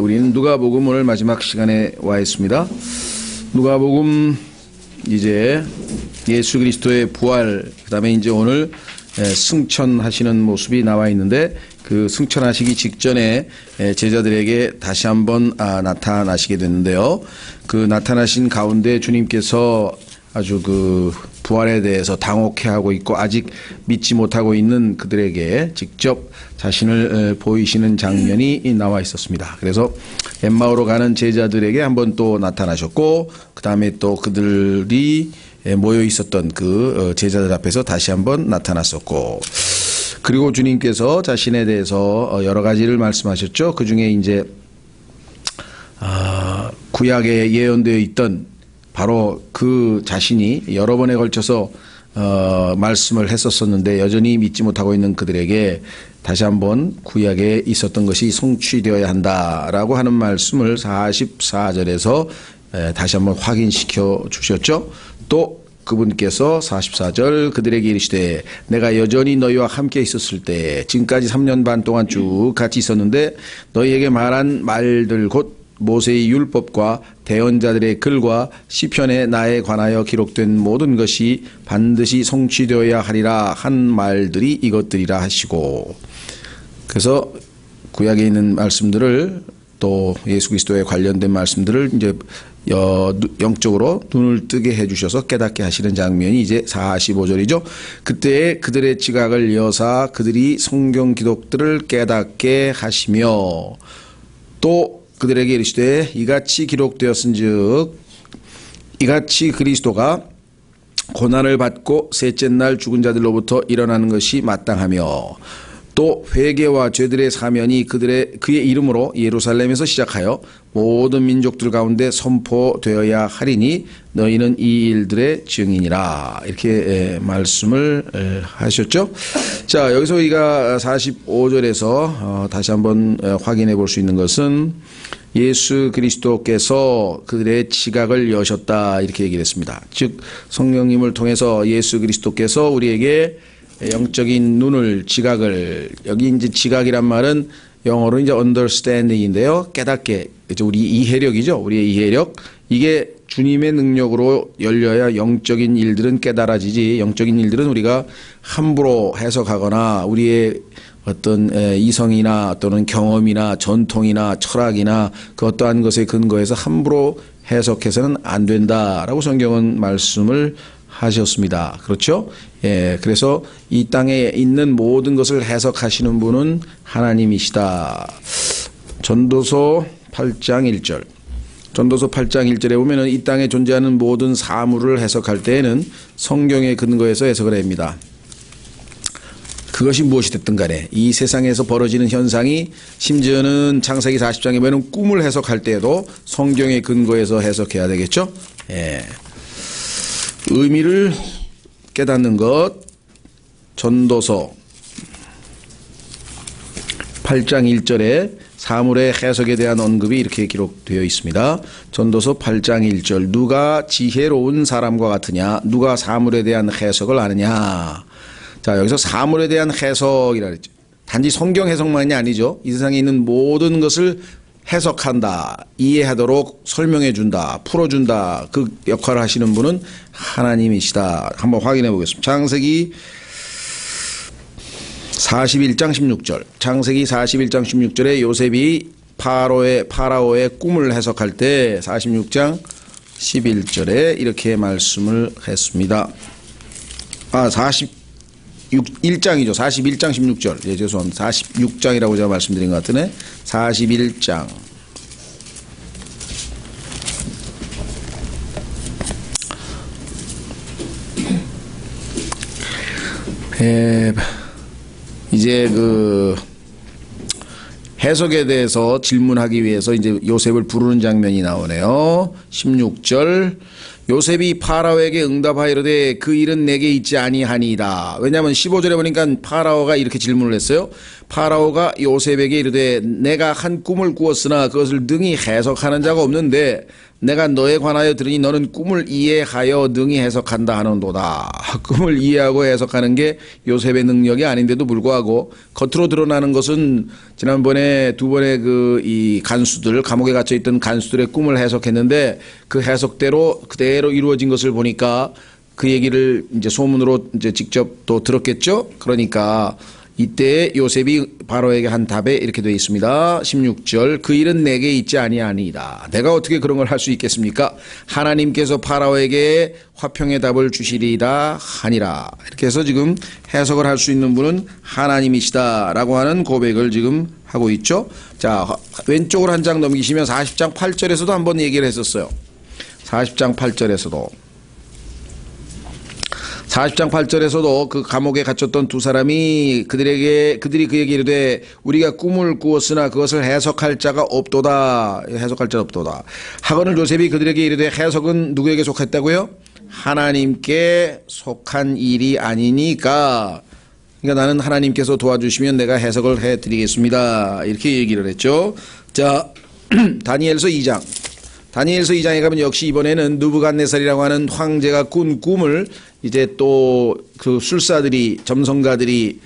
우리는 누가복음 오늘 마지막 시간에 와 있습니다. 누가복음 이제 예수 그리스도의 부활, 그다음에 이제 오늘 승천하시는 모습이 나와 있는데, 그 승천하시기 직전에 제자들에게 다시 한번 나타나시게 됐는데요. 그 나타나신 가운데 주님께서 아주 그 부활에 대해서 당혹해하고 있고 아직 믿지 못하고 있는 그들에게 직접 자신을 보이시는 장면이 나와 있었습니다. 그래서 엠마오로 가는 제자들에게 한번 또 나타나셨고, 그 다음에 또 그들이 모여 있었던 그 제자들 앞에서 다시 한번 나타났었고, 그리고 주님께서 자신에 대해서 여러 가지를 말씀하셨죠. 그 중에 이제 구약에 예언되어 있던 바로 그 자신이 여러 번에 걸쳐서 말씀을 했었었는데 여전히 믿지 못하고 있는 그들에게 다시 한번 구약에 있었던 것이 성취되어야 한다라고 하는 말씀을 44절에서 다시 한번 확인시켜 주셨죠. 또 그분께서 44절 그들에게 이르시되 내가 여전히 너희와 함께 있었을 때 지금까지 3년 반 동안 쭉 같이 있었는데 너희에게 말한 말들 곧 모세의 율법과 대언자들의 글과 시편에 나에 관하여 기록된 모든 것이 반드시 성취되어야 하리라 한 말들이 이것들이라 하시고, 그래서 구약에 있는 말씀들을 또 예수 그리스도에 관련된 말씀들을 이제 영적으로 눈을 뜨게 해주셔서 깨닫게 하시는 장면이 이제 45절이죠. 그때 그들의 지각을 여사 그들이 성경 기록들을 깨닫게 하시며 또 그들에게 이르시되 이같이 기록되었은즉 이같이 그리스도가 고난을 받고 셋째 날 죽은 자들로부터 일어나는 것이 마땅하며 또 회개와 죄들의 사면이 그의 이름으로 예루살렘에서 시작하여 모든 민족들 가운데 선포되어야 하리니 너희는 이 일들의 증인이라, 이렇게 말씀을 하셨죠. 자, 여기서 우리가 45절에서 다시 한번 확인해 볼 수 있는 것은 예수 그리스도께서 그들의 지각을 여셨다, 이렇게 얘기를 했습니다. 즉 성령님을 통해서 예수 그리스도께서 우리에게 영적인 눈을, 지각을, 여기 이제 지각이란 말은 영어로 이제 understanding인데요. 깨닫게, 우리 이해력이죠. 우리의 이해력. 이게 주님의 능력으로 열려야 영적인 일들은 깨달아지지, 영적인 일들은 우리가 함부로 해석하거나 우리의 어떤 이성이나 또는 경험이나 전통이나 철학이나 그 어떠한 것에 근거해서 함부로 해석해서는 안 된다라고 성경은 말씀을 하셨습니다. 그렇죠? 예, 그래서 이 땅에 있는 모든 것을 해석하시는 분은 하나님이시다. 전도서 8장 1절. 전도서 8장 1절에 보면은 이 땅에 존재하는 모든 사물을 해석할 때에는 성경에 근거해서 해석을 합니다. 그것이 무엇이 됐든 간에 이 세상에서 벌어지는 현상이, 심지어는 창세기 40장에 보면 꿈을 해석할 때에도 성경에 근거해서 해석해야 되겠죠. 예. 의미를 깨닫는 것, 전도서 8장 1절에 사물의 해석에 대한 언급이 이렇게 기록되어 있습니다. 전도서 8장 1절 누가 지혜로운 사람과 같으냐, 누가 사물에 대한 해석을 아느냐. 자, 여기서 사물에 대한 해석이라 그랬죠. 단지 성경 해석만이 아니죠. 이 세상에 있는 모든 것을 해석한다, 이해하도록 설명해준다, 풀어준다, 그 역할을 하시는 분은 하나님이시다. 한번 확인해 보겠습니다. 창세기 41장 16절. 창세기 41장 16절에 요셉이 파라오의 꿈을 해석할 때 46장 11절에 이렇게 말씀을 했습니다. 1장이죠. 41장 16절. 예, 죄송합니다. 46장이라고 제가 말씀드린 것 같으네. 41장. 이제 그 해석에 대해서 질문하기 위해서 이제 요셉을 부르는 장면이 나오네요. 16절. 요셉이 파라오에게 응답하이르되 그 일은 내게 있지 아니하니이다. 왜냐하면 15절에 보니까 파라오가 이렇게 질문을 했어요. 파라오가 요셉에게 이르되 내가 한 꿈을 꾸었으나 그것을 능히 해석하는 자가 없는데 내가 너에 관하여 들으니 너는 꿈을 이해하여 능히 해석한다 하는도다. 꿈을 이해하고 해석하는 게 요셉의 능력이 아닌데도 불구하고 겉으로 드러나는 것은 지난번에 두 번의 이 간수들, 감옥에 갇혀 있던 간수들의 꿈을 해석했는데 그 해석대로 그대로 이루어진 것을 보니까 그 얘기를 이제 소문으로 이제 직접 또 들었겠죠. 그러니까 이때 요셉이 바로에게 한 답에 이렇게 되어 있습니다. 16절 그 일은 내게 있지 아니하니이다. 내가 어떻게 그런 걸 할 수 있겠습니까? 하나님께서 파라오에게 화평의 답을 주시리이다 하니라. 이렇게 해서 지금 해석을 할 수 있는 분은 하나님이시다라고 하는 고백을 지금 하고 있죠. 자, 왼쪽으로 한 장 넘기시면 40장 8절에서도 한번 얘기를 했었어요. 40장 8절에서도 40장 8절에서도 그 감옥에 갇혔던 두 사람이 그들이 그에게 이르되 우리가 꿈을 꾸었으나 그것을 해석할 자가 없도다. 해석할 자가 없도다. 하거늘 요셉이 그들에게 이르되 해석은 누구에게 속했다고요? 하나님께 속한 일이 아니니까. 그러니까 나는 하나님께서 도와주시면 내가 해석을 해드리겠습니다. 이렇게 얘기를 했죠. 자, 다니엘서 2장. 다니엘서 2장에 가면 역시 이번에는 느부갓네살이라고 하는 황제가 꾼 꿈을 이제 또 그 술사들이 점성가들이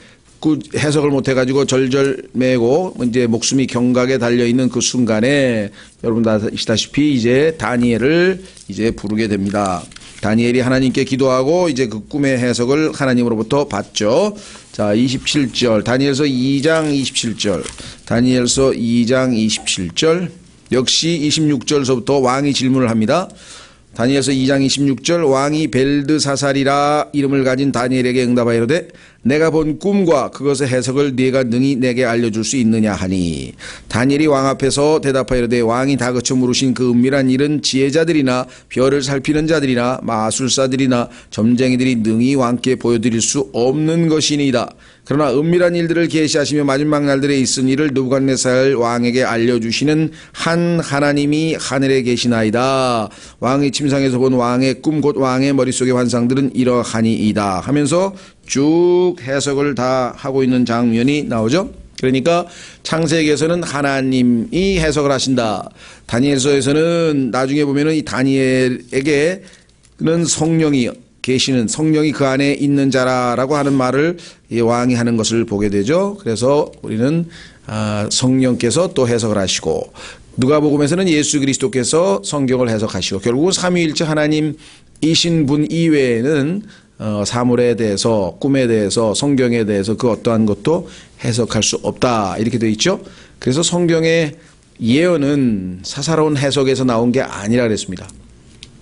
해석을 못해가지고 절절 매고 이제 목숨이 경각에 달려있는 그 순간에 여러분 다 아시다시피 이제 다니엘을 이제 부르게 됩니다. 다니엘이 하나님께 기도하고 이제 그 꿈의 해석을 하나님으로부터 받죠. 자, 27절 다니엘서 2장 27절 다니엘서 2장 27절 역시 26절서부터 왕이 질문을 합니다. 다니엘서 2장 26절 왕이 벨드사살이라 이름을 가진 다니엘에게 응답하여 이르되 내가 본 꿈과 그것의 해석을 네가 능히 내게 알려줄 수 있느냐 하니 다니엘이 왕 앞에서 대답하여 이르되 왕이 다그쳐 물으신 그 은밀한 일은 지혜자들이나 별을 살피는 자들이나 마술사들이나 점쟁이들이 능히 왕께 보여드릴 수 없는 것이니이다. 그러나 은밀한 일들을 계시하시며 마지막 날들에 있은 일을 느부갓네살 왕에게 알려주시는 한 하나님이 하늘에 계시나이다. 왕의 침상에서 본 왕의 꿈 곧 왕의 머릿속의 환상들은 이러하니이다 하면서 쭉 해석을 다 하고 있는 장면이 나오죠. 그러니까 창세기에서는 하나님이 해석을 하신다. 다니엘서에서는 나중에 보면은 이 다니엘에게는 성령이 계시는 성령이 그 안에 있는 자라라고 하는 말을 이 왕이 하는 것을 보게 되죠. 그래서 우리는 성령께서 또 해석을 하시고 누가복음에서는 예수 그리스도께서 성경을 해석하시고 결국은 삼위일체 하나님이신 분 이외에는 사물에 대해서 꿈에 대해서 성경에 대해서 그 어떠한 것도 해석할 수 없다 이렇게 되어 있죠. 그래서 성경의 예언은 사사로운 해석에서 나온 게 아니라 그랬습니다.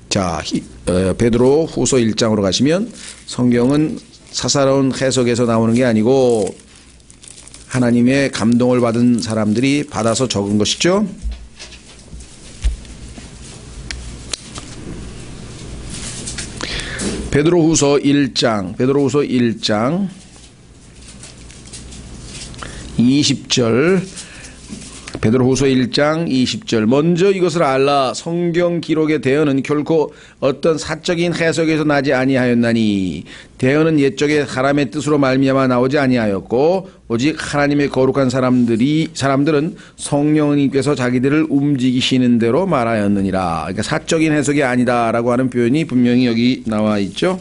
자, 베드로 후서 1장으로 가시면 성경은 사사로운 해석에서 나오는 게 아니고 하나님의 감동을 받은 사람들이 받아서 적은 것이죠. 베드로 후서 1장 20절 베드로후서 1장 20절 먼저 이것을 알라 성경 기록의 대언은 결코 어떤 사적인 해석에서 나지 아니하였나니 대언은 옛적에 사람의 뜻으로 말미암아 나오지 아니하였고 오직 하나님의 거룩한 사람들은 성령님께서 자기들을 움직이시는 대로 말하였느니라. 그러니까 사적인 해석이 아니다라고 하는 표현이 분명히 여기 나와 있죠.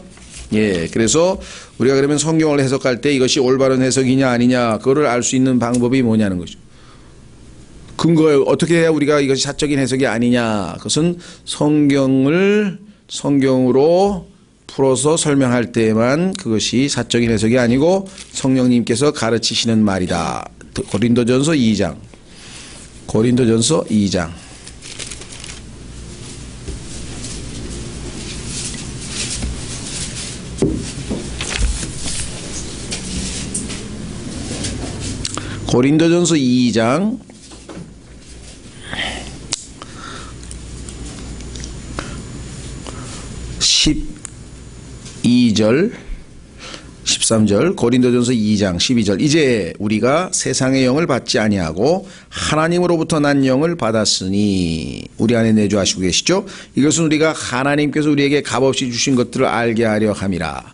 예, 그래서 우리가 그러면 성경을 해석할 때 이것이 올바른 해석이냐 아니냐 그거를 알 수 있는 방법이 뭐냐는 거죠. 근거에 어떻게 해야 우리가 이것이 사적인 해석이 아니냐? 그것은 성경으로 풀어서 설명할 때만 그것이 사적인 해석이 아니고 성령님께서 가르치시는 말이다. 고린도전서 2장. 고린도전서 2장 12절 13절 고린도전서 2장 12절 이제 우리가 세상의 영을 받지 아니하고 하나님으로부터 난 영을 받았으니 우리 안에 내주하시고 계시죠. 이것은 우리가 하나님께서 우리에게 값없이 주신 것들을 알게 하려 함이라.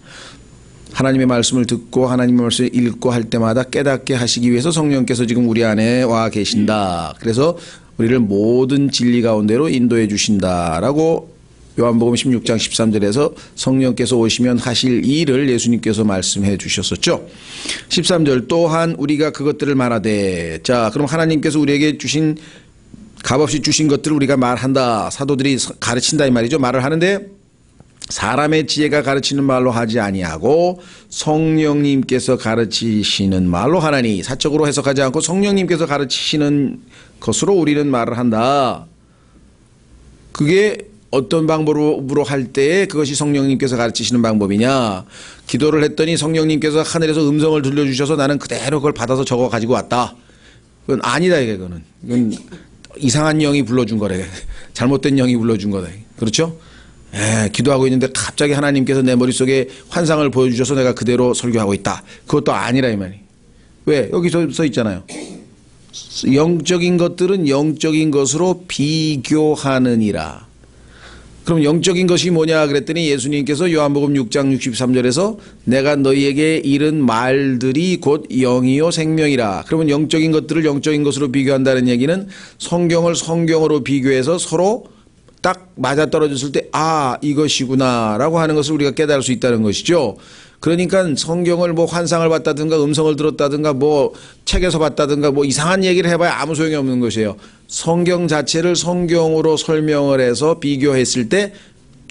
하나님의 말씀을 듣고 하나님의 말씀을 읽고 할 때마다 깨닫게 하시기 위해서 성령께서 지금 우리 안에 와 계신다. 그래서 우리를 모든 진리 가운데로 인도해 주신다라고 요한복음 16장 13절에서 성령께서 오시면 하실 일을 예수님께서 말씀해 주셨었죠. 13절 또한 우리가 그것들을 말하되, 자 그럼 하나님께서 우리에게 주신 값없이 주신 것들을 우리가 말한다. 사도들이 가르친다 이 말이죠. 말을 하는데 사람의 지혜가 가르치는 말로 하지 아니하고 성령님께서 가르치시는 말로 하나니, 사적으로 해석하지 않고 성령님께서 가르치시는 것으로 우리는 말을 한다. 그게 어떤 방법으로 할 때에 그것이 성령님께서 가르치시는 방법이냐. 기도를 했더니 성령님께서 하늘에서 음성을 들려주셔서 나는 그대로 그걸 받아서 적어 가지고 왔다. 그건 아니다 이게. 그건 이상한 영이 불러준 거래. 잘못된 영이 불러준 거다. 그렇죠? 기도하고 있는데 갑자기 하나님께서 내 머릿속에 환상을 보여주셔서 내가 그대로 설교하고 있다. 그것도 아니라 이 말이. 왜? 여기 써 있잖아요. 영적인 것들은 영적인 것으로 비교하느니라. 그럼 영적인 것이 뭐냐 그랬더니 예수님께서 요한복음 6장 63절에서 내가 너희에게 이른 말들이 곧 영이요 생명이라. 그러면 영적인 것들을 영적인 것으로 비교한다는 얘기는 성경을 성경으로 비교해서 서로 딱 맞아떨어졌을 때 아 이것이구나 라고 하는 것을 우리가 깨달을 수 있다는 것이죠. 그러니까 성경을 뭐 환상을 봤다든가 음성을 들었다든가 뭐 책에서 봤다든가 뭐 이상한 얘기를 해봐야 아무 소용이 없는 것이에요. 성경 자체를 성경으로 설명을 해서 비교했을 때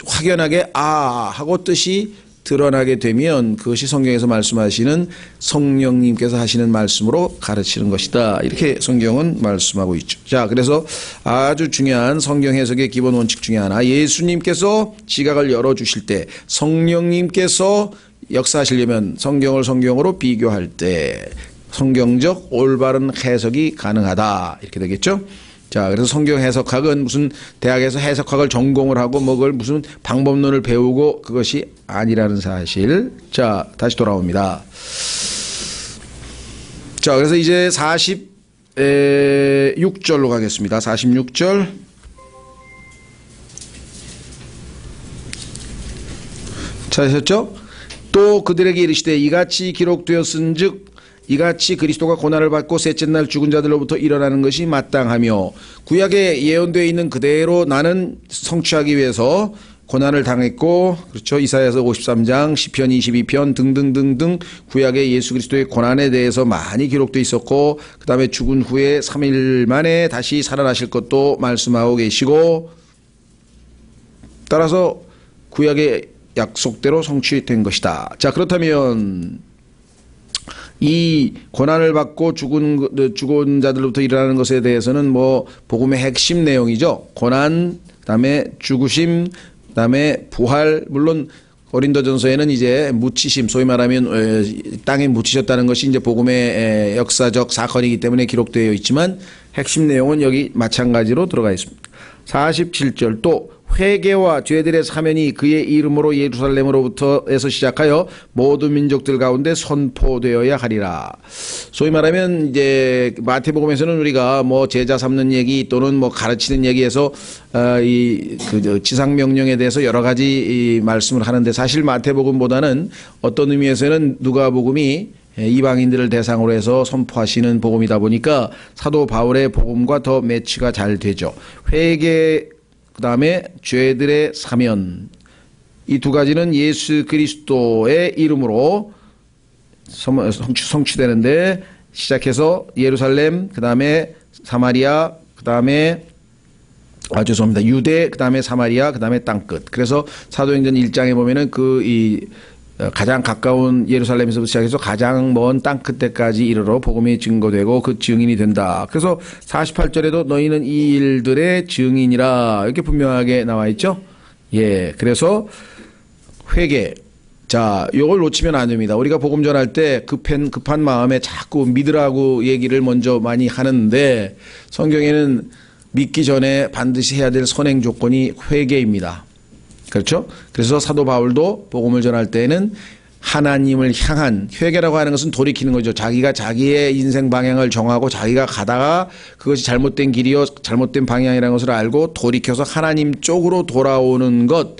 확연하게 아 하고 뜻이 드러나게 되면 그것이 성경에서 말씀하시는 성령님께서 하시는 말씀으로 가르치는 것이다. 이렇게 성경은 말씀하고 있죠. 자, 그래서 아주 중요한 성경 해석의 기본 원칙 중에 하나, 예수님께서 지각을 열어주실 때 성령님께서 역사하시려면 성경을 성경으로 비교할 때 성경적 올바른 해석이 가능하다. 이렇게 되겠죠. 자, 그래서 성경 해석학은 무슨 대학에서 해석학을 전공을 하고 뭐 그걸 무슨 방법론을 배우고 그것이 아니라는 사실. 자, 다시 돌아옵니다. 자, 그래서 이제 46절로 가겠습니다. 46절. 찾으셨죠? 또 그들에게 이르시되 이같이 기록되었은즉 이같이 그리스도가 고난을 받고 셋째 날 죽은 자들로부터 일어나는 것이 마땅하며, 구약에 예언되어 있는 그대로 나는 성취하기 위해서 고난을 당했고, 그렇죠. 이사야서 53장, 시편 22편 등등등등 구약의 예수 그리스도의 고난에 대해서 많이 기록되어 있었고, 그 다음에 죽은 후에 3일 만에 다시 살아나실 것도 말씀하고 계시고, 따라서 구약의 약속대로 성취된 것이다. 자, 그렇다면 이 고난을 받고 죽은 자들로부터 일어나는 것에 대해서는 뭐 복음의 핵심 내용이죠. 고난, 그다음에 죽으심, 그다음에 부활. 물론 고린도전서에는 이제 묻히심, 소위 말하면 땅에 묻히셨다는 것이 이제 복음의 역사적 사건이기 때문에 기록되어 있지만 핵심 내용은 여기 마찬가지로 들어가 있습니다. 47절 또 회개와 죄들의 사면이 그의 이름으로 예루살렘으로부터에서 시작하여 모든 민족들 가운데 선포되어야 하리라. 소위 말하면 이제 마태복음에서는 우리가 뭐 제자 삼는 얘기 또는 뭐 가르치는 얘기에서 그 지상 명령에 대해서 여러 가지 말씀을 하는데, 사실 마태복음보다는 어떤 의미에서는 누가복음이 이방인들을 대상으로 해서 선포하시는 복음이다 보니까 사도 바울의 복음과 더 매치가 잘 되죠. 회개, 그 다음에 죄들의 사면, 이 두 가지는 예수 그리스도의 이름으로 성취되는데, 시작해서 예루살렘, 그 다음에 사마리아, 그 다음에 죄송합니다. 유대, 그 다음에 사마리아, 그 다음에 땅끝. 그래서 사도행전 1장에 보면은 가장 가까운 예루살렘에서부터 시작해서 가장 먼 땅끝에까지 이르러 복음이 증거되고 그 증인이 된다. 그래서 48절에도 너희는 이 일들의 증인이라 이렇게 분명하게 나와 있죠. 예, 그래서 회개. 자, 이걸 놓치면 안 됩니다. 우리가 복음 전할 때 급한 마음에 자꾸 믿으라고 얘기를 먼저 많이 하는데, 성경에는 믿기 전에 반드시 해야 될 선행 조건이 회개입니다. 그렇죠? 그래서 사도 바울도 복음을 전할 때에는 하나님을 향한, 회개라고 하는 것은 돌이키는 거죠. 자기가 자기의 인생 방향을 정하고 자기가 가다가 그것이 잘못된 길이요 잘못된 방향이라는 것을 알고 돌이켜서 하나님 쪽으로 돌아오는 것,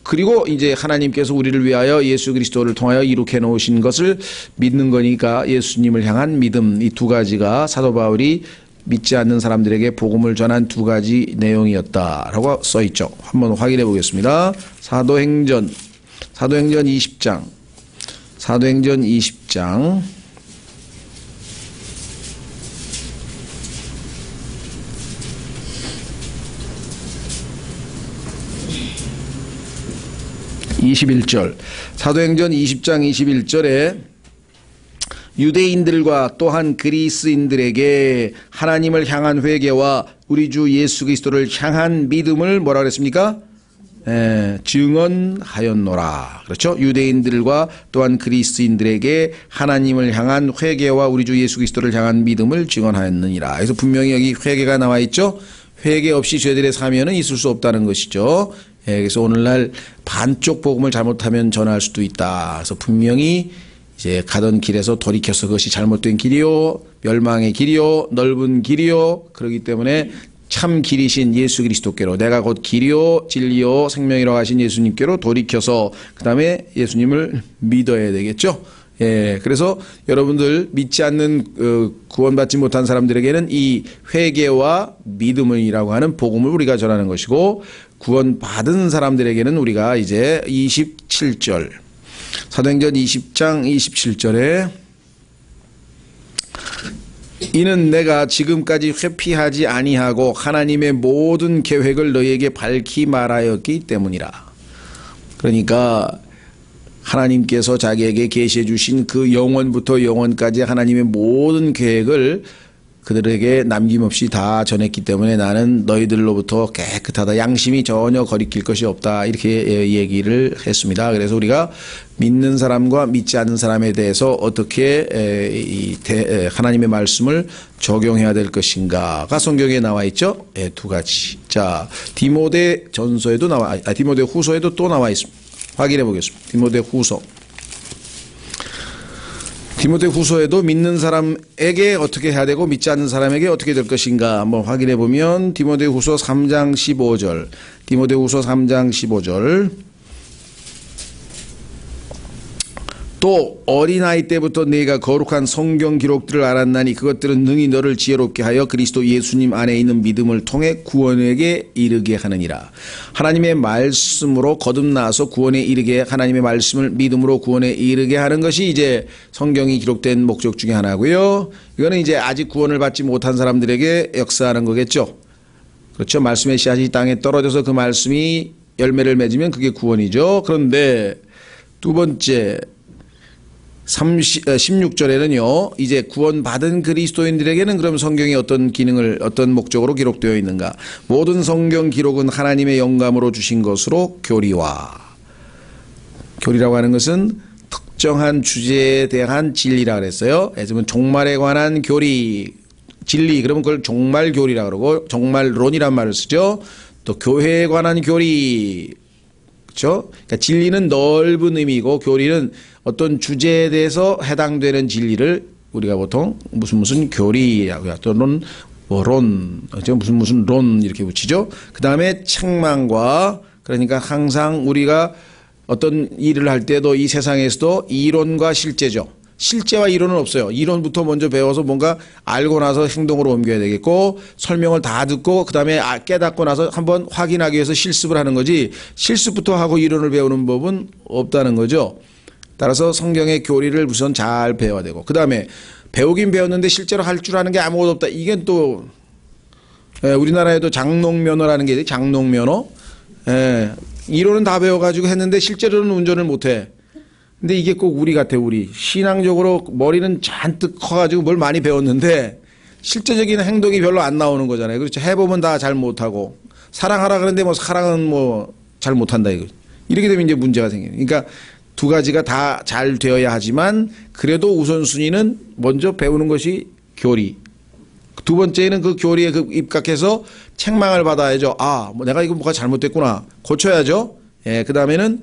그리고 이제 하나님께서 우리를 위하여 예수 그리스도를 통하여 이룩해 놓으신 것을 믿는 거니까 예수님을 향한 믿음, 이 두 가지가 사도 바울이 믿지 않는 사람들에게 복음을 전한 두 가지 내용이었다라고 써 있죠. 한번 확인해 보겠습니다. 사도행전 20장. 사도행전 20장. 사도행전 20장 21절에 유대인들과 또한 그리스인들에게 하나님을 향한 회개와 우리 주 예수 그리스도를 향한 믿음을 뭐라 그랬습니까? 증언하였노라. 그렇죠? 유대인들과 또한 그리스인들에게 하나님을 향한 회개와 우리 주 예수 그리스도를 향한 믿음을 증언하였느니라. 그래서 분명히 여기 회개가 나와 있죠? 회개 없이 죄들의 사면은 있을 수 없다는 것이죠. 그래서 오늘날 반쪽 복음을 잘못하면 전할 수도 있다. 그래서 분명히 이제 가던 길에서 돌이켜서 그것이 잘못된 길이요, 멸망의 길이요, 넓은 길이요. 그렇기 때문에 참 길이신 예수 그리스도께로, 내가 곧 길이요 진리요 생명이라고 하신 예수님께로 돌이켜서 그 다음에 예수님을 믿어야 되겠죠. 그래서 여러분들 믿지 않는 구원받지 못한 사람들에게는 이 회개와 믿음이라고 하는 복음을 우리가 전하는 것이고, 구원받은 사람들에게는 우리가 이제 27절, 사도행전 20장 27절에 이는 내가 지금까지 회피하지 아니하고 하나님의 모든 계획을 너희에게 밝히 말하였기 때문이라. 그러니까 하나님께서 자기에게 계시해 주신 그 영원부터 영원까지 하나님의 모든 계획을 그들에게 남김없이 다 전했기 때문에 나는 너희들로부터 깨끗하다, 양심이 전혀 거리낄 것이 없다, 이렇게 얘기를 했습니다. 그래서 우리가 믿는 사람과 믿지 않는 사람에 대해서 어떻게 하나님의 말씀을 적용해야 될 것인가가 성경에 나와 있죠. 두 가지. 자, 디모데 전서에도 디모데 후서에도 또 나와 있습니다. 확인해 보겠습니다. 디모데 후서에도 믿는 사람에게 어떻게 해야 되고 믿지 않는 사람에게 어떻게 될 것인가 한번 확인해 보면 디모데 후서 3장 15절 또 어린아이 때부터 네가 거룩한 성경 기록들을 알았나니 그것들은 능히 너를 지혜롭게 하여 그리스도 예수님 안에 있는 믿음을 통해 구원에게 이르게 하느니라. 하나님의 말씀으로 거듭나서 구원에 이르게, 하나님의 말씀을 믿음으로 구원에 이르게 하는 것이 이제 성경이 기록된 목적 중에 하나고요. 이거는 이제 아직 구원을 받지 못한 사람들에게 역사하는 거겠죠. 그렇죠. 말씀의 씨앗이 땅에 떨어져서 그 말씀이 열매를 맺으면 그게 구원이죠. 그런데 두 번째 16절에는요, 이제 구원받은 그리스도인들에게는 그럼 성경이 어떤 기능을, 어떤 목적으로 기록되어 있는가? 모든 성경 기록은 하나님의 영감으로 주신 것으로 교리라고 하는 것은 특정한 주제에 대한 진리라 그랬어요. 예를 종말에 관한 교리, 진리, 그러면 그걸 종말교리라 그러고, 종말론이란 말을 쓰죠. 또 교회에 관한 교리, 그렇죠? 그러니까 진리는 넓은 의미이고 교리는 어떤 주제에 대해서 해당되는 진리를 우리가 보통 무슨 교리라고요. 또는 론, 무슨 론 이렇게 붙이죠. 그 다음에 책망과, 그러니까 항상 우리가 어떤 일을 할 때도 이 세상에서도 이론과 실제죠. 실제와 이론은 없어요. 이론부터 먼저 배워서 뭔가 알고 나서 행동으로 옮겨야 되겠고, 설명을 다 듣고 그 다음에 깨닫고 나서 한번 확인하기 위해서 실습을 하는 거지, 실습부터 하고 이론을 배우는 법은 없다는 거죠. 따라서 성경의 교리를 우선 잘 배워야 되고, 그 다음에 배우긴 배웠는데 실제로 할 줄 아는 게 아무것도 없다. 이게 또 우리나라에도 장롱면허라는 게 있어요. 장롱면허. 이론은 다 배워가지고 했는데 실제로는 운전을 못해. 근데 이게 꼭 우리 같아. 우리 신앙적으로 머리는 잔뜩 커가지고 뭘 많이 배웠는데 실제적인 행동이 별로 안 나오는 거잖아요. 그렇죠. 해보면 다 잘 못하고, 사랑하라 그러는데 뭐 사랑은 뭐 잘 못한다 이거. 이렇게 되면 이제 문제가 생겨요. 그러니까 두 가지가 다 잘 되어야 하지만 그래도 우선순위는 먼저 배우는 것이 교리. 두 번째는 그 교리에 입각해서 책망을 받아야죠. 뭐 내가 이거 뭐가 잘못됐구나. 고쳐야죠. 그 다음에는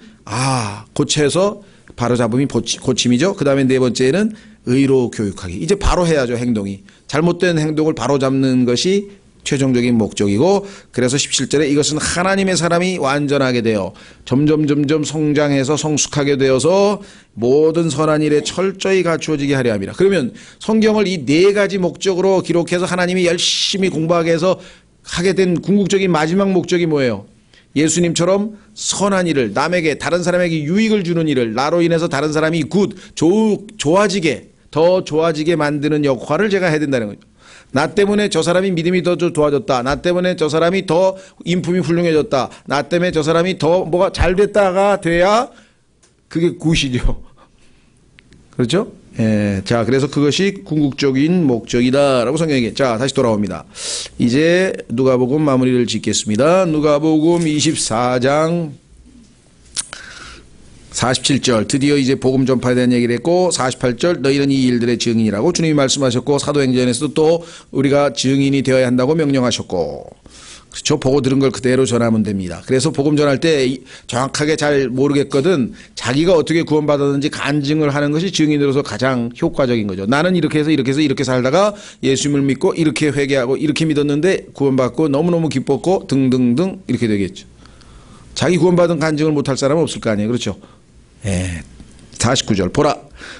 고쳐서 바로잡음이 고침이죠. 그 다음에 네 번째는 의로 교육하기. 이제 바로 해야죠. 행동이. 잘못된 행동을 바로잡는 것이 최종적인 목적이고, 그래서 17절에 이것은 하나님의 사람이 완전하게 되어 점점 성장해서 성숙하게 되어서 모든 선한 일에 철저히 갖추어지게 하려 함이라. 그러면 성경을 이 네 가지 목적으로 기록해서 하나님이 열심히 공부하게 해서 하게 된 궁극적인 마지막 목적이 뭐예요? 예수님처럼 선한 일을, 남에게, 다른 사람에게 유익을 주는 일을, 나로 인해서 다른 사람이 좋아지게, 더 좋아지게 만드는 역할을 제가 해야 된다는 거죠. 나 때문에 저 사람이 믿음이 더 좋아졌다. 나 때문에 저 사람이 더 인품이 훌륭해졌다. 나 때문에 저 사람이 더 뭐가 잘 됐다가 돼야 그게 굿이죠. 그렇죠? 예. 자, 그래서 그것이 궁극적인 목적이다라고 성경이 얘기해. 자, 다시 돌아옵니다. 이제 누가복음 마무리를 짓겠습니다. 누가복음 24장 47절, 드디어 이제 복음 전파에 대한 얘기를 했고, 48절, 너희는 이 일들의 증인이라고 주님이 말씀하셨고, 사도행전에서도 또 우리가 증인이 되어야 한다고 명령하셨고, 그렇죠? 보고 들은 걸 그대로 전하면 됩니다. 그래서 복음 전할 때 정확하게 잘 모르겠거든 자기가 어떻게 구원받았는지 간증을 하는 것이 증인으로서 가장 효과적인 거죠. 나는 이렇게 해서 이렇게 살다가 예수님을 믿고 이렇게 회개하고 이렇게 믿었는데 구원받고 너무너무 기뻤고 등등등 이렇게 되겠죠. 자기 구원받은 간증을 못할 사람은 없을 거 아니에요. 그렇죠? 예. 49절 보라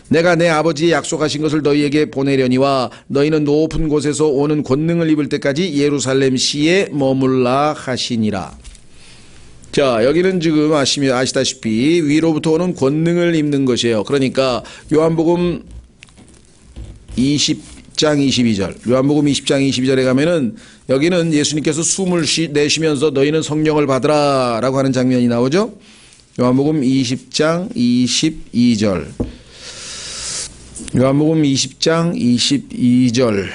내가 내 아버지의 약속하신 것을 너희에게 보내려니와 너희는 높은 곳에서 오는 권능을 입을 때까지 예루살렘 시에 머물라 하시니라. 자, 여기는 지금 아시다시피 위로부터 오는 권능을 입는 것이에요. 그러니까 요한복음 20장 22절, 요한복음 20장 22절에 가면은 여기는 예수님께서 숨을 내쉬면서 너희는 성령을 받으라 라고 하는 장면이 나오죠. 요한복음 20장 22절, 요한복음 20장 22절,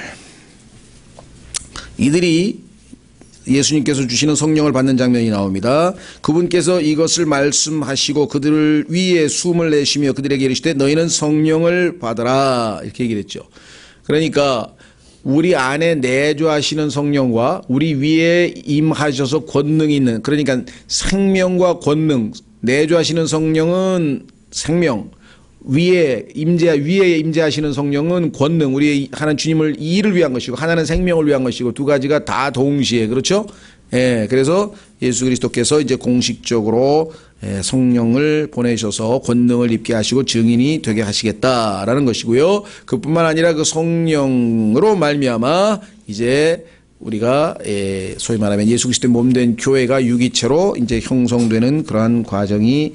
이들이 예수님께서 주시는 성령을 받는 장면이 나옵니다. 그분께서 이것을 말씀하시고 그들 위에 숨을 내쉬며 그들에게 이르시되 너희는 성령을 받으라 이렇게 얘기를 했죠. 그러니까 우리 안에 내주하시는 성령과 우리 위에 임하셔서 권능이 있는, 그러니까 생명과 권능, 내주하시는 성령은 생명, 위에 임재하시는 성령은 권능, 우리 하나님 주님을 이 일을 위한 것이고 하나는 생명을 위한 것이고 두 가지가 다 동시에, 그렇죠? 예, 그래서 예수 그리스도께서 이제 공식적으로 성령을 보내셔서 권능을 입게 하시고 증인이 되게 하시겠다라는 것이고요. 그뿐만 아니라 그 성령으로 말미암아 이제 우리가 소위 말하면 예수 그리스도의 몸된 교회가 유기체로 이제 형성되는 그러한 과정이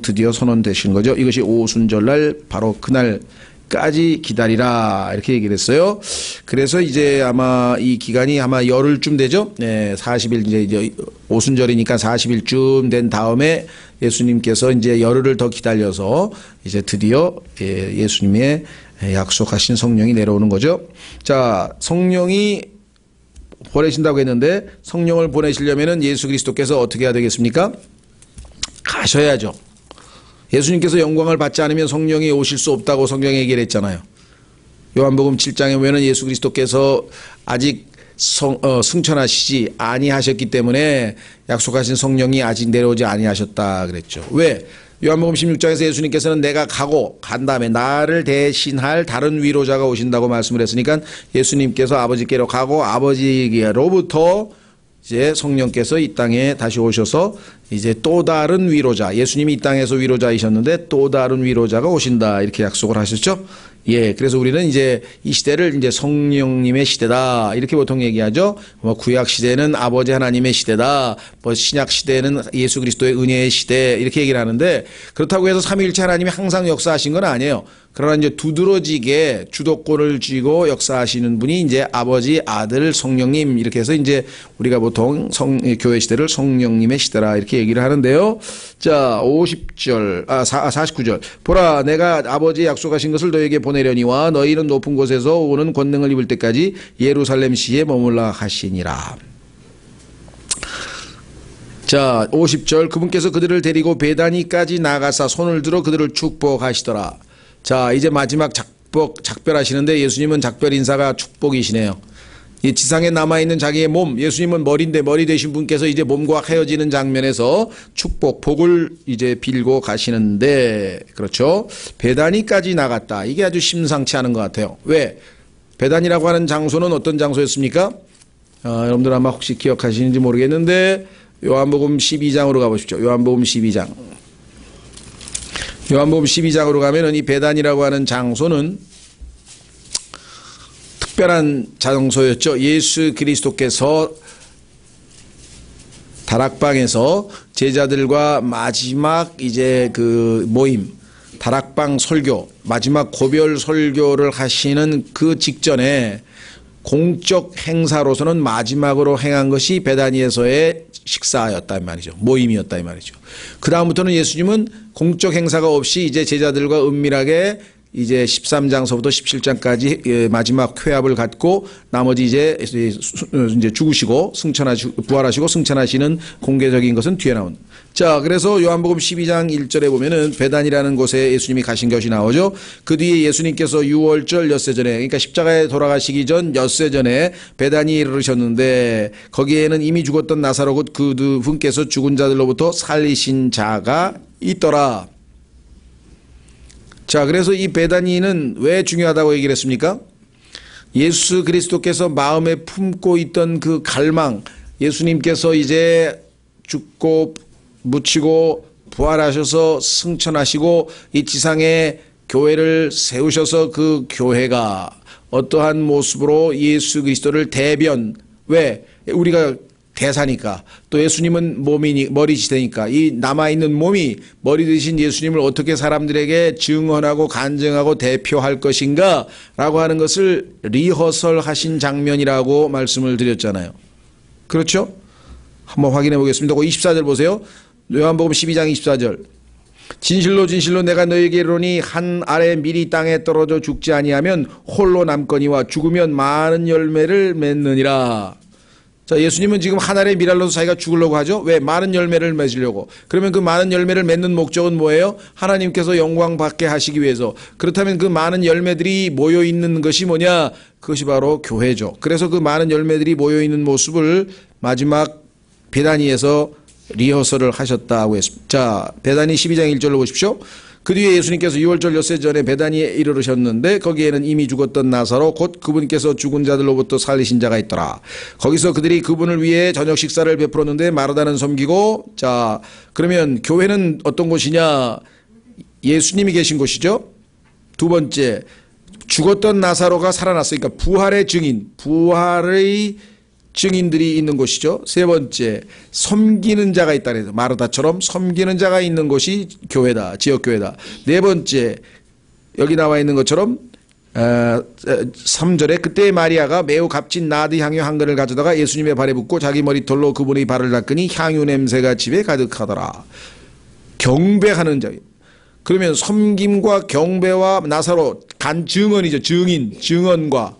드디어 선언되시는 거죠. 이것이 오순절날 바로 그날까지 기다리라 이렇게 얘기를 했어요. 그래서 이제 아마 이 기간이 아마 열흘쯤 되죠. 40일 이제 오순절이니까 40일쯤 된 다음에 예수님께서 이제 열흘을 더 기다려서 이제 드디어 예수님의 약속하신 성령이 내려오는 거죠. 자, 성령이 보내신다고 했는데 성령을 보내시려면은 예수 그리스도께서 어떻게 해야 되겠습니까? 가셔야죠. 예수님께서 영광을 받지 않으면 성령이 오실 수 없다고 성경에 얘기를 했잖아요. 요한복음 7장에 보면은 예수 그리스도께서 아직 승천하시지 아니하셨기 때문에 약속하신 성령이 아직 내려오지 아니하셨다 그랬죠. 왜? 요한복음 16장에서 예수님께서는 내가 간 다음에 나를 대신할 다른 위로자가 오신다고 말씀을 했으니까 예수님께서 아버지께로 가고 아버지께로부터 이제 성령께서 이 땅에 다시 오셔서 이제 또 다른 위로자, 예수님이 이 땅에서 위로자이셨는데 또 다른 위로자가 오신다 이렇게 약속을 하셨죠. 예, 그래서 우리는 이제 이 시대를 이제 성령님의 시대다 이렇게 보통 얘기하죠. 뭐 구약 시대는 아버지 하나님의 시대다, 뭐 신약 시대는 예수 그리스도의 은혜의 시대 이렇게 얘기를 하는데, 그렇다고 해서 삼위일체 하나님이 항상 역사하신 건 아니에요. 그러나 이제 두드러지게 주도권을 쥐고 역사하시는 분이 이제 아버지, 아들, 성령님 이렇게 해서 이제 우리가 보통 교회 시대를 성령님의 시대라 이렇게 얘기를 하는데요. 자, 49절. 보라, 내가 아버지의 약속하신 것을 너에게 보내려니와 너희는 높은 곳에서 오는 권능을 입을 때까지 예루살렘 시에 머물라 하시니라. 자, 50절. 그분께서 그들을 데리고 베다니까지 나가사 손을 들어 그들을 축복하시더라. 자, 이제 마지막 작별하시는데 예수님은 작별 인사가 축복이시네요. 이 지상에 남아있는 자기의 몸, 예수님은 머리인데 머리 되신 분께서 이제 몸과 헤어지는 장면에서 복을 이제 빌고 가시는데, 그렇죠? 베다니까지 나갔다. 이게 아주 심상치 않은 것 같아요. 왜? 베다니라고 하는 장소는 어떤 장소였습니까? 여러분들 아마 혹시 기억하시는지 모르겠는데 요한복음 12장으로 가보십시오. 요한복음 12장. 요한복음 12장으로 가면은 이 베단이라고 하는 장소는 특별한 장소였죠. 예수 그리스도께서 다락방에서 제자들과 마지막 이제 그 모임, 다락방 설교, 마지막 고별 설교를 하시는 그 직전에 공적 행사로서는 마지막으로 행한 것이 베다니에서의 식사였단 말이죠. 모임이었다 이 말이죠. 그 다음부터는 예수님은 공적 행사가 없이 이제 제자들과 은밀하게 이제 13장서부터 17장까지 마지막 회합을 갖고 나머지 이제 죽으시고 승천하시고 부활하시고 승천하시는 공개적인 것은 뒤에 나온. 자, 그래서 요한복음 12장 1절에 보면은 베단이라는 곳에 예수님이 가신 것이 나오죠. 그 뒤에 예수님께서 유월절 엿새 전에, 그러니까 십자가에 돌아가시기 전 엿새 전에 베단이 이르셨는데 거기에는 이미 죽었던 나사로 곧 그 분께서 죽은 자들로부터 살리신 자가 있더라. 자, 그래서 이 베다니는 왜 중요하다고 얘기를 했습니까? 예수 그리스도께서 마음에 품고 있던 그 갈망, 예수님께서 이제 죽고 묻히고 부활하셔서 승천하시고 이 지상에 교회를 세우셔서 그 교회가 어떠한 모습으로 예수 그리스도를 대변, 왜? 우리가 대사니까, 또 예수님은 머리시대니까 이 남아있는 몸이 머리 되신 예수님을 어떻게 사람들에게 증언하고 간증하고 대표할 것인가 라고 하는 것을 리허설 하신 장면이라고 말씀을 드렸잖아요. 그렇죠? 한번 확인해 보겠습니다. 24절 보세요. 요한복음 12장 24절. 진실로 진실로 내가 너에게 이르노니 한 알에 밀이 땅에 떨어져 죽지 아니하면 홀로 남거니와 죽으면 많은 열매를 맺느니라. 자, 예수님은 지금 한 알에 밀알로서 자기가 죽으려고 하죠. 왜? 많은 열매를 맺으려고. 그러면 그 많은 열매를 맺는 목적은 뭐예요? 하나님께서 영광 받게 하시기 위해서. 그렇다면 그 많은 열매들이 모여 있는 것이 뭐냐? 그것이 바로 교회죠. 그래서 그 많은 열매들이 모여 있는 모습을 마지막 베다니에서 리허설을 하셨다고 했습니다. 자, 베다니 12장 1절로 보십시오. 그 뒤에 예수님께서 유월절 엿새 전에 베다니에 이르르셨는데 거기에는 이미 죽었던 나사로 곧 그분께서 죽은 자들로부터 살리신 자가 있더라. 거기서 그들이 그분을 위해 저녁 식사를 베풀었는데 마르다는 섬기고. 자, 그러면 교회는 어떤 곳이냐? 예수님이 계신 곳이죠. 두 번째, 죽었던 나사로가 살아났으니까 부활의 증인, 부활의 증인들이 있는 곳이죠. 세 번째, 섬기는 자가 있다 그래서 마르다처럼 섬기는 자가 있는 곳이 교회다. 지역교회다. 네 번째, 여기 나와 있는 것처럼 3절에 그때 마리아가 매우 값진 나드 향유 한 근을 가져다가 예수님의 발에 붓고 자기 머리털로 그분의 발을 닦으니 향유 냄새가 집에 가득하더라. 경배하는 자. 그러면 섬김과 경배와 나사로 증언이죠. 증인, 증언과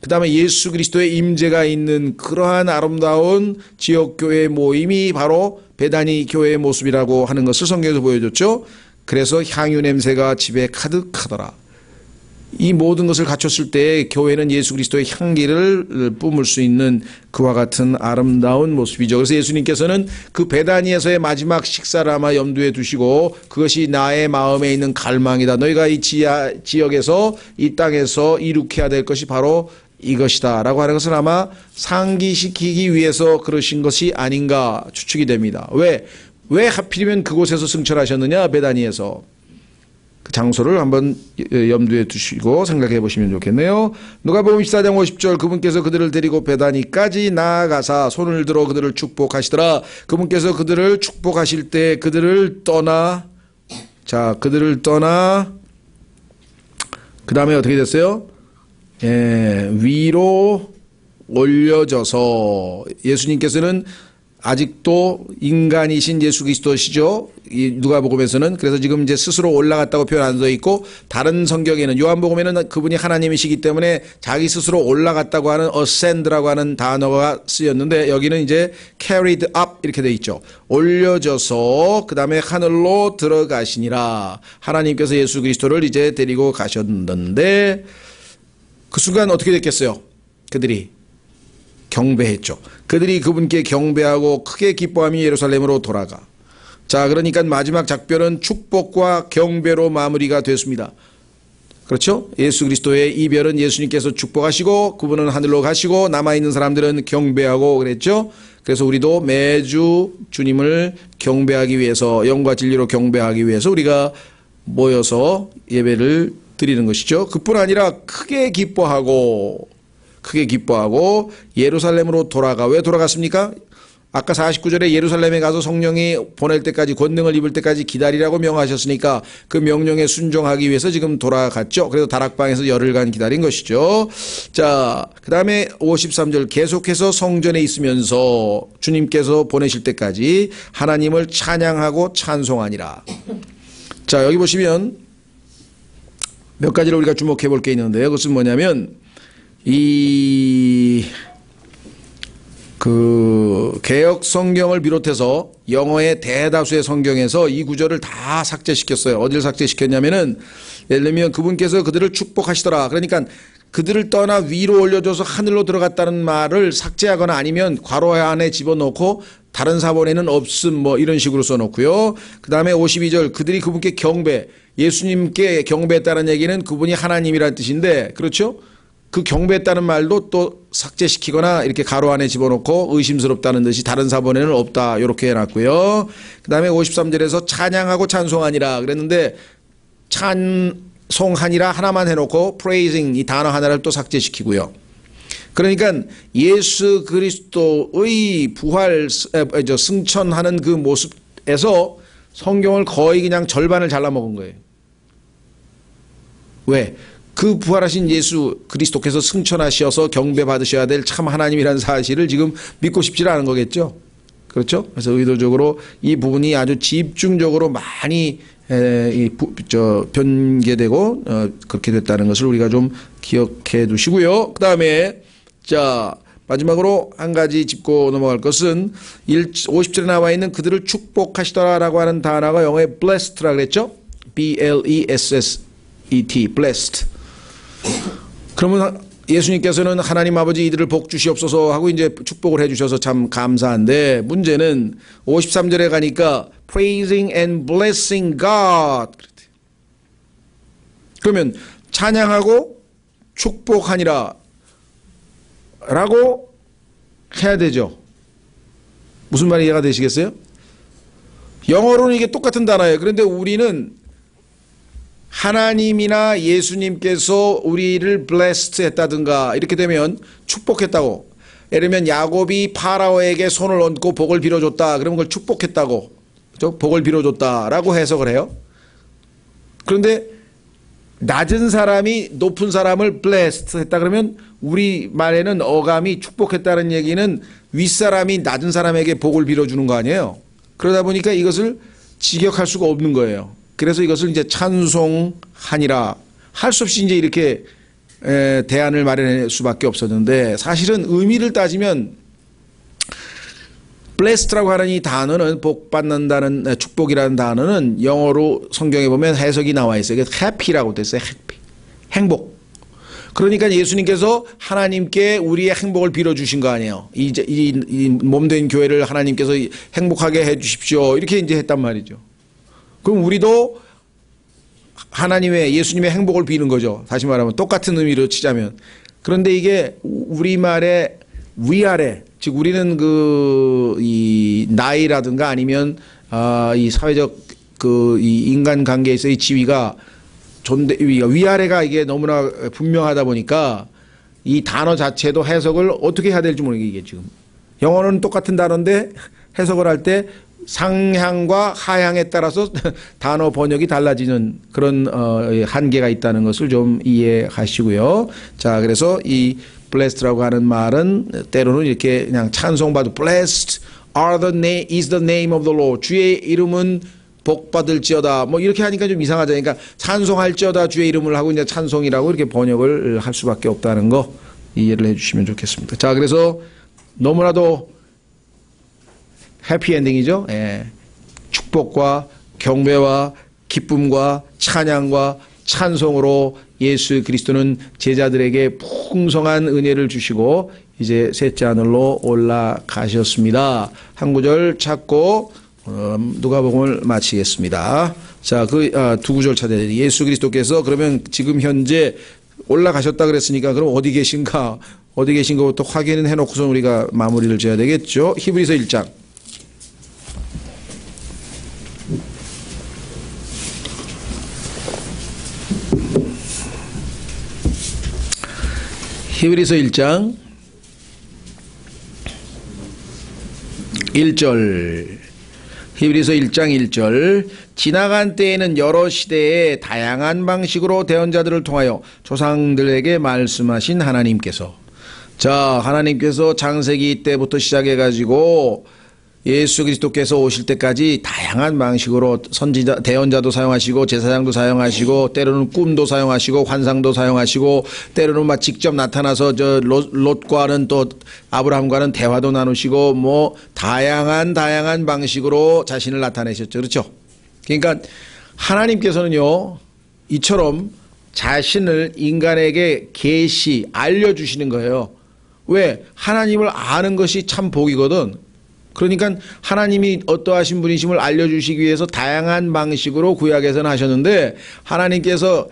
그 다음에 예수 그리스도의 임재가 있는 그러한 아름다운 지역교회 모임이 바로 베다니 교회의 모습이라고 하는 것을 성경에서 보여줬죠. 그래서 향유 냄새가 집에 가득하더라. 이 모든 것을 갖췄을 때 교회는 예수 그리스도의 향기를 뿜을 수 있는 그와 같은 아름다운 모습이죠. 그래서 예수님께서는 그 베다니에서의 마지막 식사를 아마 염두에 두시고 그것이 나의 마음에 있는 갈망이다. 너희가 이 지역에서 이 땅에서 이룩해야 될 것이 바로 이것이다 라고 하는 것은 아마 상기시키기 위해서 그러신 것이 아닌가 추측이 됩니다. 왜 하필이면 그곳에서 승천하셨느냐? 베다니에서. 그 장소를 한번 염두에 두시고 생각해 보시면 좋겠네요. 누가복음 14장 50절 그분께서 그들을 데리고 베다니까지 나아가사 손을 들어 그들을 축복하시더라. 그분께서 그들을 축복하실 때 그들을 떠나 그 다음에 어떻게 됐어요? 위로 올려져서 예수님께서는 아직도 인간이신 예수 그리스도시죠. 누가복음에서는. 그래서 지금 이제 스스로 올라갔다고 표현 안 되어 있고 다른 성경에는 요한복음에는 그분이 하나님이시기 때문에 자기 스스로 올라갔다고 하는 ascend라고 하는 단어가 쓰였는데 여기는 이제 carried up 이렇게 되어 있죠. 올려져서 그 다음에 하늘로 들어가시니라. 하나님께서 예수 그리스도를 이제 데리고 가셨는데 그 순간 어떻게 됐겠어요? 그들이 경배했죠. 그들이 그분께 경배하고 크게 기뻐하며 예루살렘으로 돌아가. 자, 그러니까 마지막 작별은 축복과 경배로 마무리가 됐습니다. 그렇죠? 예수 그리스도의 이별은 예수님께서 축복하시고 그분은 하늘로 가시고 남아있는 사람들은 경배하고 그랬죠? 그래서 우리도 매주 주님을 경배하기 위해서 영과 진리로 경배하기 위해서 우리가 모여서 예배를 드리는 것이죠. 그뿐 아니라 크게 기뻐하고 예루살렘으로 돌아가. 왜 돌아갔습니까? 아까 49절에 예루살렘에 가서 성령이 보낼 때까지 권능을 입을 때까지 기다리라고 명하셨으니까 그 명령에 순종하기 위해서 지금 돌아갔죠. 그래서 다락방에서 열흘간 기다린 것이죠. 자, 그 다음에 53절 계속해서 성전에 있으면서 주님께서 보내실 때까지 하나님을 찬양하고 찬송하니라. 자, 여기 보시면 몇 가지를 우리가 주목해 볼 게 있는데요. 그것은 뭐냐면 개역 성경을 비롯해서 영어의 대다수의 성경에서 이 구절을 다 삭제시켰어요. 어디를 삭제시켰냐면은 예를 들면 그분께서 그들을 축복하시더라. 그러니까 그들을 떠나 위로 올려줘서 하늘로 들어갔다는 말을 삭제하거나 아니면 괄호 안에 집어넣고 다른 사본에는 없음 뭐 이런 식으로 써놓고요. 그 다음에 52절 그들이 그분께 예수님께 경배했다는 얘기는 그분이 하나님이라는 뜻인데 그렇죠? 그 경배했다는 말도 또 삭제시키거나 이렇게 가로 안에 집어넣고 의심스럽다는 듯이 다른 사본에는 없다 이렇게 해놨고요. 그 다음에 53절에서 찬양하고 찬송하니라 그랬는데 찬송하니라 하나만 해놓고 praising 이 단어 하나를 또 삭제시키고요. 그러니까 예수 그리스도의 승천하는 그 모습에서 성경을 거의 그냥 절반을 잘라먹은 거예요. 왜? 그 부활하신 예수 그리스도께서 승천하셔서 경배받으셔야 될 참 하나님이라는 사실을 지금 믿고 싶지 않은 거겠죠. 그렇죠? 그래서 의도적으로 이 부분이 아주 집중적으로 많이 변개되고 그렇게 됐다는 것을 우리가 좀 기억해 두시고요. 그 다음에 자 마지막으로 한 가지 짚고 넘어갈 것은 50절에 나와 있는 그들을 축복하시더라라고 하는 단어가 영어의 blessed라 그랬죠? B-L-E-S-S-E-T blessed. 그러면 예수님께서는 하나님 아버지 이들을 복 주시옵소서 하고 이제 축복을 해 주셔서 참 감사한데 문제는 53절에 가니까 praising and blessing God. 그러면 찬양하고 축복하니라 라고 해야 되죠. 무슨 말이 이해가 되시겠어요? 영어로는 이게 똑같은 단어예요. 그런데 우리는 하나님이나 예수님께서 우리를 blessed 했다든가 이렇게 되면 축복했다고. 예를 들면 야곱이 파라오에게 손을 얹고 복을 빌어줬다. 그러면 그걸 축복했다고. 그렇죠? 복을 빌어줬다라고 해석을 해요. 그런데 낮은 사람이 높은 사람을 blessed 했다 그러면 우리 말에는 어감이 축복했다는 얘기는 윗사람이 낮은 사람에게 복을 빌어주는 거 아니에요. 그러다 보니까 이것을 직역할 수가 없는 거예요. 그래서 이것을 이제 찬송하니라 할 수 없이 이제 이렇게 대안을 마련할 수밖에 없었는데 사실은 의미를 따지면 blessed라고 하는 이 단어는 복 받는다는 축복이라는 단어는 영어로 성경에 보면 해석이 나와 있어요. happy라고 돼 있어요. happy. 행복. 그러니까 예수님께서 하나님께 우리의 행복을 빌어주신 거 아니에요. 이 몸된 교회를 하나님께서 행복하게 해 주십시오. 이렇게 이제 했단 말이죠. 그럼 우리도 하나님의 예수님의 행복을 비는 거죠. 다시 말하면 똑같은 의미로 치자면. 그런데 이게 우리말의 위아래, 즉 우리는 이 나이라든가 아니면 이 사회적 이 인간 관계에서의 지위가 위아래가 이게 너무나 분명하다 보니까 이 단어 자체도 해석을 어떻게 해야 될지 모르겠어요. 이게 지금 영어는 똑같은 단어인데 해석을 할 때 상향과 하향에 따라서 단어 번역이 달라지는 그런 한계가 있다는 것을 좀 이해하시고요. 자, 그래서 이 blessed라고 하는 말은 때로는 이렇게 그냥 찬송받고 blessed is the name of the Lord. 주의 이름은 복 받을지어다. 뭐 이렇게 하니까 좀 이상하잖아요. 그러니까 찬송할지어다 주의 이름을 하고 이제 찬송이라고 이렇게 번역을 할 수밖에 없다는 거 이해를 해주시면 좋겠습니다. 자, 그래서 너무나도 해피엔딩이죠. 예. 축복과 경배와 기쁨과 찬양과 찬송으로 예수 그리스도는 제자들에게 풍성한 은혜를 주시고 이제 셋째 하늘로 올라가셨습니다. 한 구절 찾고 누가복음을 마치겠습니다. 자, 두 구절 찾아야 돼요. 예수 그리스도께서 그러면 지금 현재 올라가셨다 그랬으니까 그럼 어디 계신가? 어디 계신가부터 확인은 해놓고서 우리가 마무리를 지어야 되겠죠. 히브리서 1장. 히브리서 1장 1절. 히브리서 1장 1절. 지나간 때에는 여러 시대에 다양한 방식으로 대언자들을 통하여 조상들에게 말씀하신 하나님께서, 자, 하나님께서 창세기 때부터 시작해가지고 예수 그리스도께서 오실 때까지 다양한 방식으로 선지자, 대언자도 사용하시고 제사장도 사용하시고 때로는 꿈도 사용하시고 환상도 사용하시고 때로는 막 직접 나타나서 저 롯과는 또 아브라함과는 대화도 나누시고 뭐 다양한 방식으로 자신을 나타내셨죠. 그렇죠? 그러니까 하나님께서는요, 이처럼 자신을 인간에게 계시 알려주시는 거예요. 왜? 하나님을 아는 것이 참 복이거든. 그러니까 하나님이 어떠하신 분이심을 알려주시기 위해서 다양한 방식으로 구약에서는 하셨는데, 하나님께서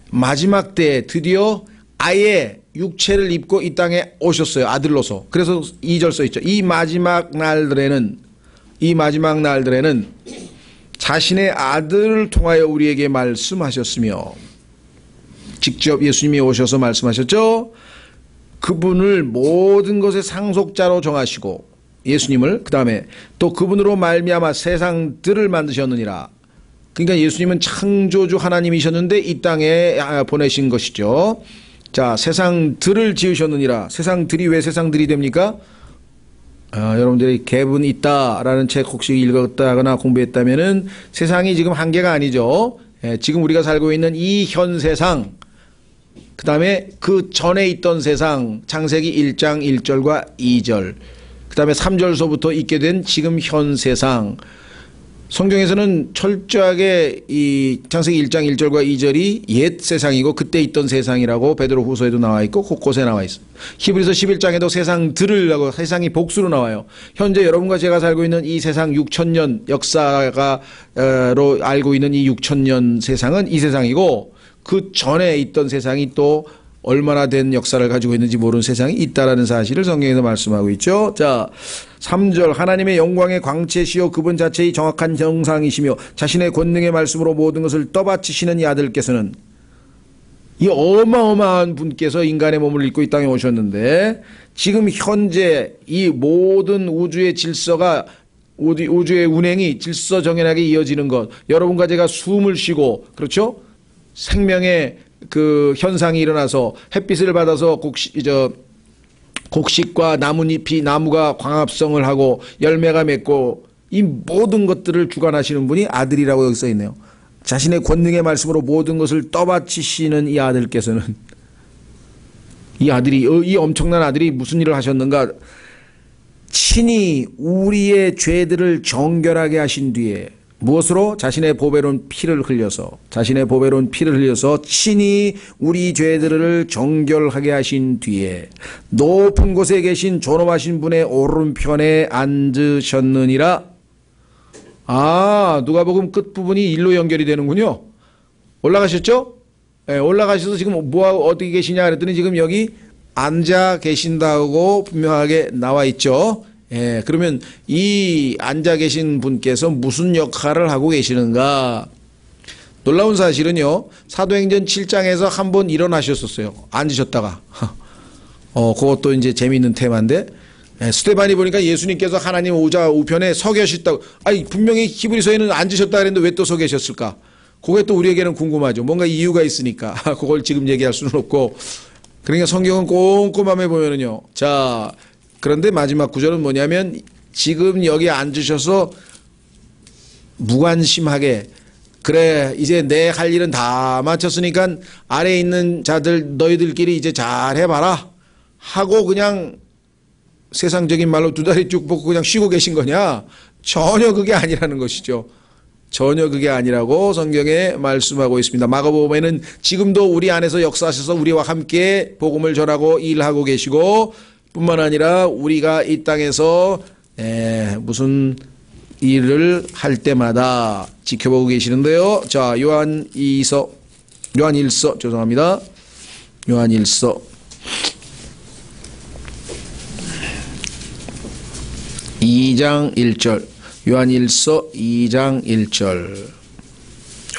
마지막 때에 드디어 아예 육체를 입고 이 땅에 오셨어요. 아들로서. 그래서 2절 써있죠. 이 마지막 날들에는 자신의 아들을 통하여 우리에게 말씀하셨으며, 직접 예수님이 오셔서 말씀하셨죠. 그분을 모든 것의 상속자로 정하시고 예수님을, 그 다음에 또 그분으로 말미암아 세상들을 만드셨느니라. 그러니까 예수님은 창조주 하나님이셨는데 이 땅에 보내신 것이죠. 자, 세상들을 지으셨느니라. 세상들이 왜 세상들이 됩니까? 여러분들이 개분 있다라는 책 혹시 읽었다거나 공부했다면은 세상이 지금 한계가 아니죠. 지금 우리가 살고 있는 이 현 세상, 그 다음에 그 전에 있던 세상, 창세기 1장 1절과 2절, 그 다음에 3절서부터 있게 된 지금 현 세상. 성경에서는 철저하게 이 창세기 1장 1절과 2절이 옛 세상이고 그때 있던 세상이라고 베드로 후서에도 나와 있고 곳곳에 나와 있어요. 히브리서 11장에도 세상들을 하고 세상이 복수로 나와요. 현재 여러분과 제가 살고 있는 이 세상 6천년 역사가로 알고 있는 이 6천년 세상은 이 세상이고, 그 전에 있던 세상이 또 얼마나 된 역사를 가지고 있는지 모르는 세상이 있다라는 사실을 성경에서 말씀하고 있죠. 자, 3절. 하나님의 영광의 광채시요 그분 자체의 정확한 정상이시며 자신의 권능의 말씀으로 모든 것을 떠받치시는 이 아들께서는, 이 어마어마한 분께서 인간의 몸을 입고 이 땅에 오셨는데, 지금 현재 이 모든 우주의 질서가, 우주의 운행이 질서정연하게 이어지는 것, 여러분과 제가 숨을 쉬고, 그렇죠? 생명의 그 현상이 일어나서 햇빛을 받아서 곡식과 나뭇잎이, 나무가 광합성을 하고 열매가 맺고, 이 모든 것들을 주관하시는 분이 아들이라고 여기 써 있네요. 자신의 권능의 말씀으로 모든 것을 떠받치시는 이 아들께서는, 이 아들이, 이 엄청난 아들이 무슨 일을 하셨는가? 친히 우리의 죄들을 정결하게 하신 뒤에 무엇으로? 자신의 보배로운 피를 흘려서 친히 우리 죄들을 정결하게 하신 뒤에 높은 곳에 계신 존엄하신 분의 오른편에 앉으셨느니라. 누가복음 끝부분이 일로 연결이 되는군요. 올라가셨죠? 네, 올라가셔서 지금 어디 계시냐 그랬더니 지금 여기 앉아 계신다고 분명하게 나와 있죠. 예, 그러면 이 앉아 계신 분께서 무슨 역할을 하고 계시는가? 놀라운 사실은요, 사도행전 7장에서 한번 일어나셨었어요. 앉으셨다가. 그것도 이제 재미있는 테마인데, 스데반이 보니까 예수님께서 하나님 우편에 서 계셨다고, 분명히 히브리서에는 앉으셨다 그랬는데 왜 또 서 계셨을까? 그게 또 우리에게는 궁금하죠. 뭔가 이유가 있으니까. 그걸 지금 얘기할 수는 없고. 그러니까 성경은 꼼꼼하게 보면은요. 자, 그런데 마지막 구절은 뭐냐면, 지금 여기 앉으셔서 무관심하게, 그래, 이제 내 할 일은 다 마쳤으니까 아래에 있는 자들 너희들끼리 이제 잘 해봐라 하고 그냥 세상적인 말로 두 다리 쭉 뻗고 그냥 쉬고 계신 거냐? 전혀 그게 아니라는 것이죠. 전혀 그게 아니라고 성경에 말씀하고 있습니다. 마가복음에는 지금도 우리 안에서 역사하셔서 우리와 함께 복음을 전하고 일하고 계시고, 뿐만 아니라 우리가 이 땅에서 무슨 일을 할 때마다 지켜보고 계시는데요. 자, 요한일서 죄송합니다. 요한일서 2장 1절. 요한일서 2장 1절.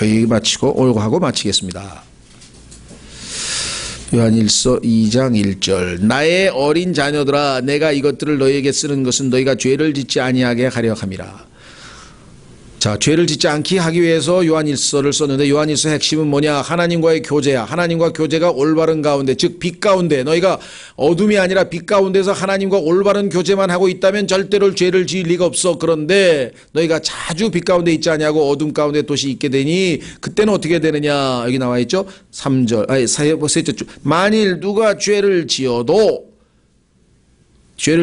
여기 마치고 오고 하고 마치겠습니다. 요한일서 2장 1절. 나의 어린 자녀들아, 내가 이것들을 너희에게 쓰는 것은 너희가 죄를 짓지 아니하게 하려 함이라. 자, 죄를 짓지 않게 하기 위해서 요한일서를 썼는데, 요한일서의 핵심은 뭐냐? 하나님과의 교제야. 하나님과 교제가 올바른 가운데, 즉 빛 가운데, 너희가 어둠이 아니라 빛 가운데서 하나님과 올바른 교제만 하고 있다면 절대로 죄를 지을 리가 없어. 그런데 너희가 자주 빛 가운데 있지 아니하고 어둠 가운데 도시 있게 되니 그때는 어떻게 되느냐? 여기 나와 있죠. 3절, 셋째 줄. 만일 누가 죄를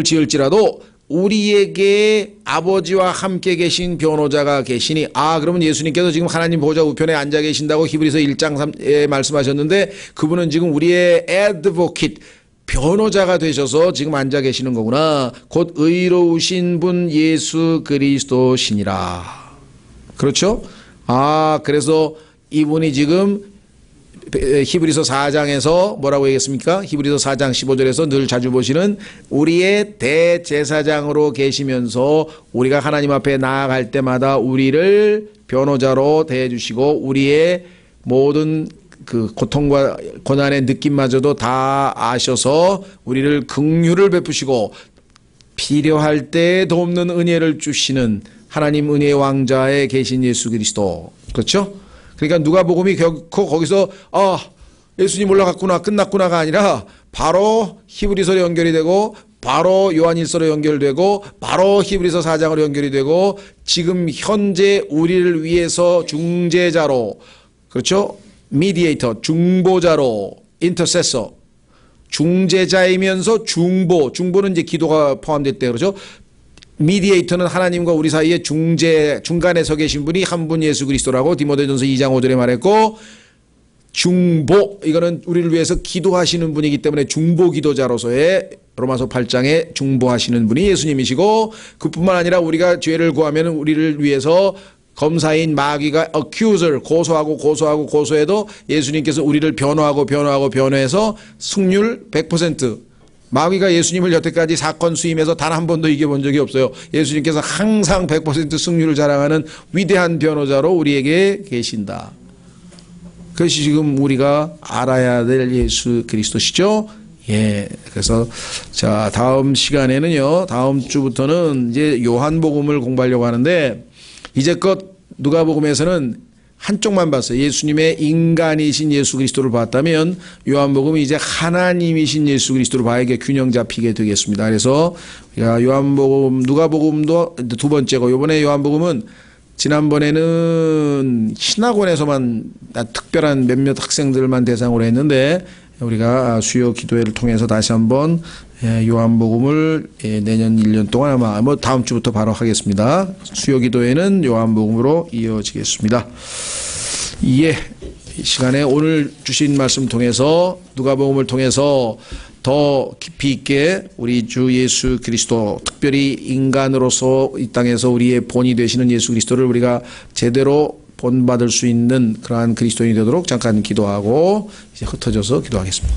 지을지라도 우리에게 아버지와 함께 계신 변호자가 계시니. 그러면 예수님께서 지금 하나님 보좌 우편에 앉아 계신다고 히브리서 1장 3에 말씀하셨는데, 그분은 지금 우리의 advocate, 변호자가 되셔서 지금 앉아 계시는 거구나. 곧 의로우신 분 예수 그리스도시니라. 그렇죠? 그래서 이분이 지금 히브리서 4장에서 뭐라고 얘기했습니까? 히브리서 4장 15절에서 늘 자주 보시는 우리의 대제사장으로 계시면서 우리가 하나님 앞에 나아갈 때마다 우리를 변호자로 대해주시고 우리의 모든 그 고통과 고난의 느낌마저도 다 아셔서 우리를 긍휼을 베푸시고 필요할 때 돕는 은혜를 주시는 하나님 은혜의 왕자에 계신 예수 그리스도. 그렇죠? 그러니까 누가복음이 결코 거기서 예수님 올라갔구나 끝났구나가 아니라 바로 히브리서로 연결이 되고 바로 요한일서로 연결되고 바로 히브리서 4장으로 연결이 되고 지금 현재 우리를 위해서 중재자로, 그렇죠? 미디에이터, 중보자로, 인터세서, 중재자이면서 중보는 이제 기도가 포함됐대요. 그렇죠? 미디에이터는 하나님과 우리 사이에 중간에 서 계신 분이 한 분 예수 그리스도라고 디모데전서 2장 5절에 말했고, 중보, 이거는 우리를 위해서 기도하시는 분이기 때문에 중보 기도자로서의 로마서 8장에 중보하시는 분이 예수님이시고, 그뿐만 아니라 우리가 죄를 구하면 우리를 위해서 검사인 마귀가 accuser, 고소해도 예수님께서 우리를 변호해서 승률 100%. 마귀가 예수님을 여태까지 사건 수임해서 단 한 번도 이겨본 적이 없어요. 예수님께서 항상 100% 승률을 자랑하는 위대한 변호자로 우리에게 계신다. 그것이 지금 우리가 알아야 될 예수 그리스도시죠. 예. 그래서 자, 다음 시간에는요, 다음 주부터는 이제 요한복음을 공부하려고 하는데, 이제껏 누가복음에서는 한쪽만 봤어요. 예수님의 인간이신 예수 그리스도를 봤다면 요한복음은 이제 하나님이신 예수 그리스도를 봐야 이게 균형 잡히게 되겠습니다. 그래서 요한복음, 누가복음도 두 번째고, 이번에 요한복음은 지난번에는 신학원에서만 특별한 몇몇 학생들만 대상으로 했는데, 우리가 수요 기도회를 통해서 다시 한번 요한복음을 내년 1년 동안 아마 다음 주부터 바로 하겠습니다. 수요 기도회는 요한복음으로 이어지겠습니다. 이 시간에 오늘 주신 말씀 통해서 누가복음을 통해서 더 깊이 있게 우리 주 예수 그리스도, 특별히 인간으로서 이 땅에서 우리의 본이 되시는 예수 그리스도를 우리가 제대로 본받을 수 있는 그러한 그리스도인이 되도록 잠깐 기도하고 이제 흩어져서 기도하겠습니다.